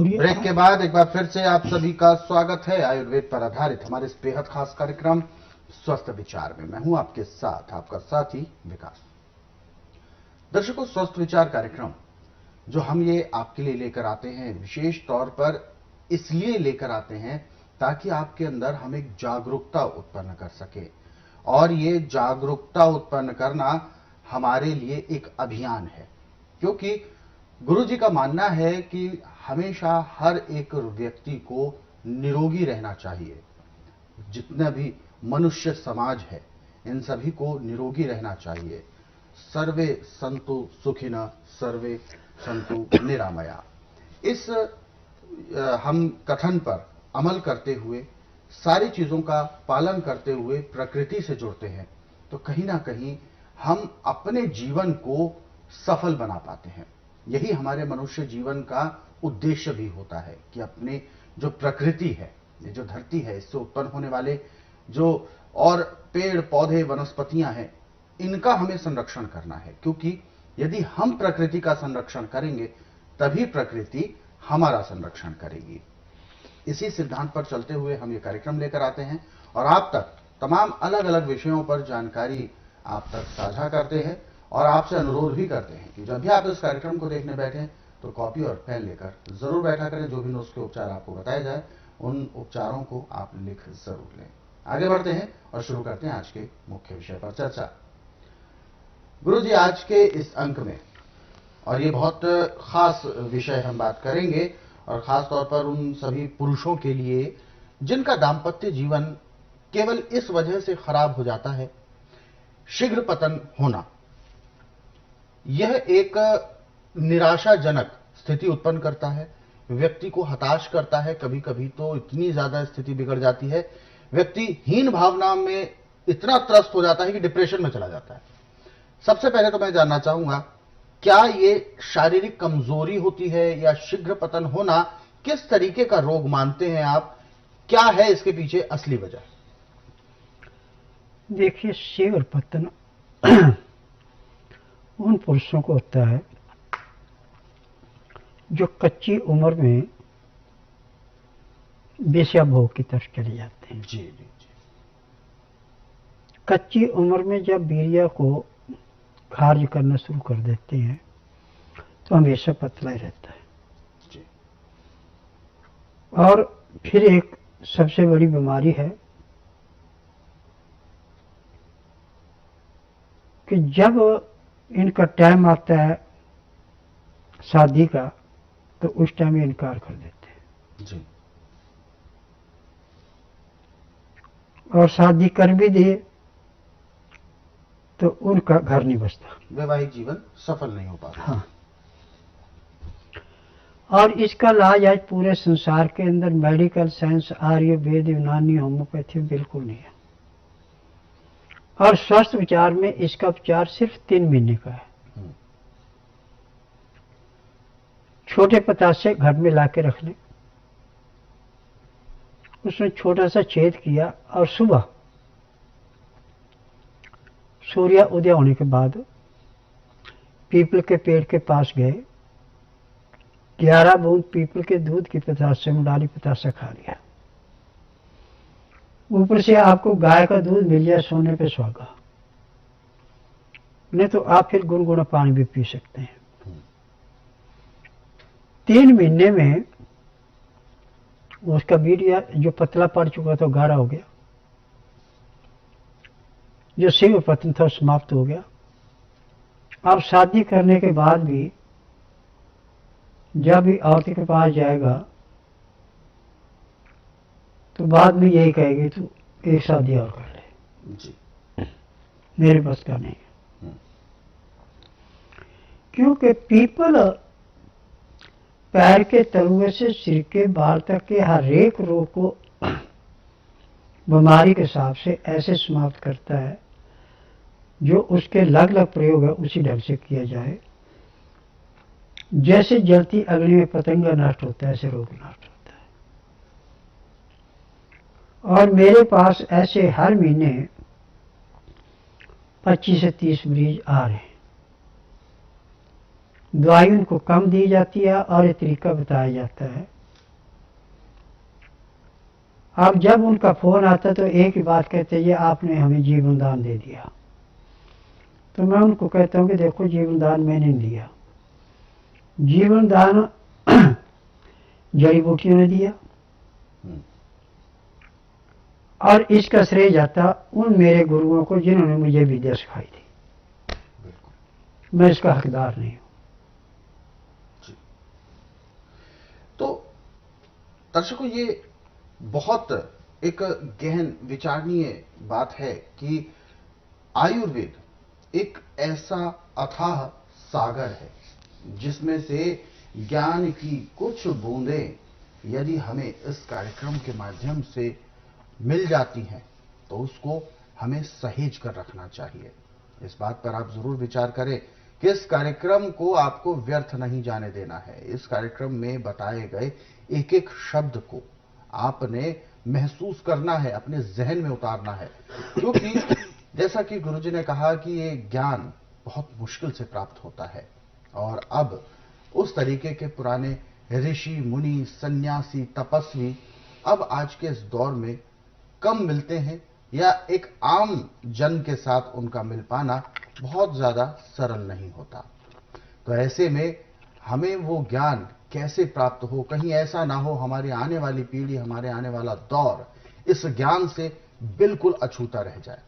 Break के बाद एक बार फिर से आप सभी का स्वागत है आयुर्वेद पर आधारित हमारे इस बेहद खास कार्यक्रम स्वस्थ विचार में। मैं हूं आपके साथ आपका साथी विकास। दर्शकों, स्वस्थ विचार कार्यक्रम जो हम ये आपके लिए लेकर आते हैं, विशेष तौर पर इसलिए लेकर आते हैं ताकि आपके अंदर हम एक जागरूकता उत्पन्न कर सके। और ये जागरूकता उत्पन्न करना हमारे लिए एक अभियान है, क्योंकि गुरु जी का मानना है कि हमेशा हर एक व्यक्ति को निरोगी रहना चाहिए। जितना भी मनुष्य समाज है, इन सभी को निरोगी रहना चाहिए। सर्वे संतु सुखिनः सर्वे संतु निरामया। इस हम कथन पर अमल करते हुए, सारी चीजों का पालन करते हुए प्रकृति से जुड़ते हैं, तो कहीं ना कहीं हम अपने जीवन को सफल बना पाते हैं। यही हमारे मनुष्य जीवन का उद्देश्य भी होता है कि अपने जो प्रकृति है, ये जो धरती है, इससे उत्पन्न होने वाले जो और पेड़ पौधे वनस्पतियां हैं, इनका हमें संरक्षण करना है। क्योंकि यदि हम प्रकृति का संरक्षण करेंगे तभी प्रकृति हमारा संरक्षण करेगी। इसी सिद्धांत पर चलते हुए हम ये कार्यक्रम लेकर आते हैं और आप तक तमाम अलग अलग विषयों पर जानकारी आप तक साझा करते हैं। और आपसे अनुरोध भी करते हैं कि जब भी आप इस कार्यक्रम को देखने बैठें तो कॉपी और पेन लेकर जरूर बैठा करें। जो भी नुस्खे उपचार आपको बताए जाए, उन उपचारों को आप लिख जरूर लें। आगे बढ़ते हैं और शुरू करते हैं आज के मुख्य विषय पर चर्चा। गुरु जी, आज के इस अंक में, और ये बहुत खास विषय हम बात करेंगे, और खास तौर पर उन सभी पुरुषों के लिए जिनका दाम्पत्य जीवन केवल इस वजह से खराब हो जाता है, शीघ्र पतन होना। यह एक निराशाजनक स्थिति उत्पन्न करता है, व्यक्ति को हताश करता है। कभी कभी तो इतनी ज्यादा स्थिति बिगड़ जाती है, व्यक्ति हीन भावना में इतना त्रस्त हो जाता है कि डिप्रेशन में चला जाता है। सबसे पहले तो मैं जानना चाहूंगा, क्या ये शारीरिक कमजोरी होती है या शीघ्र पतन होना किस तरीके का रोग मानते हैं आप? क्या है इसके पीछे असली वजह? देखिए, शीघ्र पतन उन पुरुषों को होता है जो कच्ची उम्र में वेश्या भोग की तरफ चले जाते हैं। जी जी जी। कच्ची उम्र में जब वीर्य को खारिज करना शुरू कर देते हैं तो हमेशा पतला ही रहता है जी। और फिर एक सबसे बड़ी बीमारी है कि जब इनका टाइम आता है शादी का, तो उस टाइम ये इनकार कर देते हैं जी। और शादी कर भी दिए तो उनका घर नहीं बसता, वैवाहिक जीवन सफल नहीं हो पाता। हाँ। और इसका इलाज आज पूरे संसार के अंदर मेडिकल साइंस, आयुर्वेद, यूनानी, होम्योपैथी बिल्कुल नहीं है। और स्वस्थ विचार में इसका उपचार सिर्फ 3 महीने का है। छोटे पतासे घर में लाके रख लें, उसमें छोटा सा छेद किया और सुबह सूर्य उदय होने के बाद पीपल के पेड़ के पास गए, 11 बूंद पीपल के दूध की पतासे में डाली, पतासा खा लिया। ऊपर से आपको गाय का दूध मिल जाए, सोने पे सुहागा। नहीं तो आप फिर गुनगुना पानी भी पी सकते हैं। 3 महीने में उसका वीर्य जो पतला पड़ चुका था गाढ़ा हो गया, जो शीघ्र पतन था समाप्त हो गया। अब शादी करने के बाद भी जब भी औरत के पास जाएगा तो बाद में यही कहेगी तू एक शादी और कर ले जी, मेरे बस का नहीं। क्योंकि पीपल पैर के तलुए से सिर के बाल तक के हर एक रोग को बीमारी के हिसाब से ऐसे समाप्त करता है, जो उसके अलग अलग प्रयोग है उसी ढंग से किया जाए। जैसे जलती अग्नि में पतंगा नष्ट होता है, ऐसे रोग नष्ट होता है। और मेरे पास ऐसे हर महीने 25 से 30 मरीज आ रहे हैं दवाई उनको कम दी जाती है और ये तरीका बताया जाता है। अब जब उनका फोन आता तो एक ही बात कहते हैं, ये आपने हमें जीवन दान दे दिया। तो मैं उनको कहता हूँ कि देखो, जीवन दान मैंने नहीं दिया, जीवन दान जड़ी बूटियों ने दिया, और इसका श्रेय जाता उन मेरे गुरुओं को जिन्होंने मुझे विद्या सिखाई थी। मैं इसका हकदार नहीं हूं। तो दर्शकों, ये बहुत एक गहन विचारणीय बात है कि आयुर्वेद एक ऐसा अथाह सागर है जिसमें से ज्ञान की कुछ बूंदें यदि हमें इस कार्यक्रम के माध्यम से मिल जाती हैं तो उसको हमें सहेज कर रखना चाहिए। इस बात पर आप जरूर विचार करें कि इस कार्यक्रम को आपको व्यर्थ नहीं जाने देना है। इस कार्यक्रम में बताए गए एक एक शब्द को आपने महसूस करना है, अपने जहन में उतारना है, क्योंकि जैसा कि गुरुजी ने कहा कि ये ज्ञान बहुत मुश्किल से प्राप्त होता है और अब उस तरीके के पुराने ऋषि मुनि सन्यासी तपस्वी अब आज के इस दौर में कम मिलते हैं, या एक आम जन के साथ उनका मिल पाना बहुत ज्यादा सरल नहीं होता। तो ऐसे में हमें वो ज्ञान कैसे प्राप्त हो, कहीं ऐसा ना हो हमारी आने वाली पीढ़ी, हमारे आने वाला दौर इस ज्ञान से बिल्कुल अछूता रह जाए।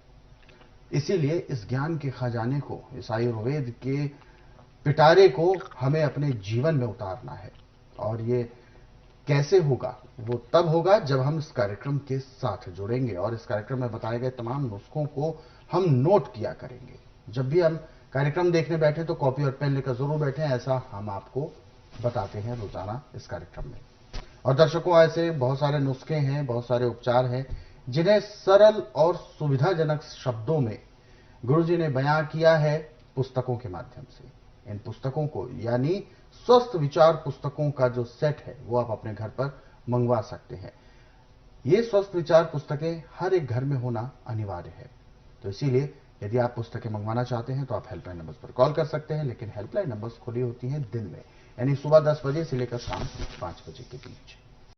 इसीलिए इस ज्ञान के खजाने को, इस आयुर्वेद के पिटारे को हमें अपने जीवन में उतारना है। और ये कैसे होगा? वो तब होगा जब हम इस कार्यक्रम के साथ जुड़ेंगे और इस कार्यक्रम में बताए गए तमाम नुस्खों को हम नोट किया करेंगे। जब भी हम कार्यक्रम देखने बैठे तो कॉपी और पेन लेकर जरूर बैठें, ऐसा हम आपको बताते हैं रोजाना इस कार्यक्रम में। और दर्शकों, ऐसे बहुत सारे नुस्खे हैं, बहुत सारे उपचार हैं जिन्हें सरल और सुविधाजनक शब्दों में गुरुजी ने बयां किया है पुस्तकों के माध्यम से। इन पुस्तकों को, यानी स्वस्थ विचार पुस्तकों का जो सेट है, वो आप अपने घर पर मंगवा सकते हैं। ये स्वस्थ विचार पुस्तकें हर एक घर में होना अनिवार्य है। तो इसीलिए यदि आप पुस्तकें मंगवाना चाहते हैं तो आप हेल्पलाइन नंबर्स पर कॉल कर सकते हैं, लेकिन हेल्पलाइन नंबर्स खुली होती हैं दिन में, यानी सुबह 10 बजे से लेकर शाम 5 बजे के बीच।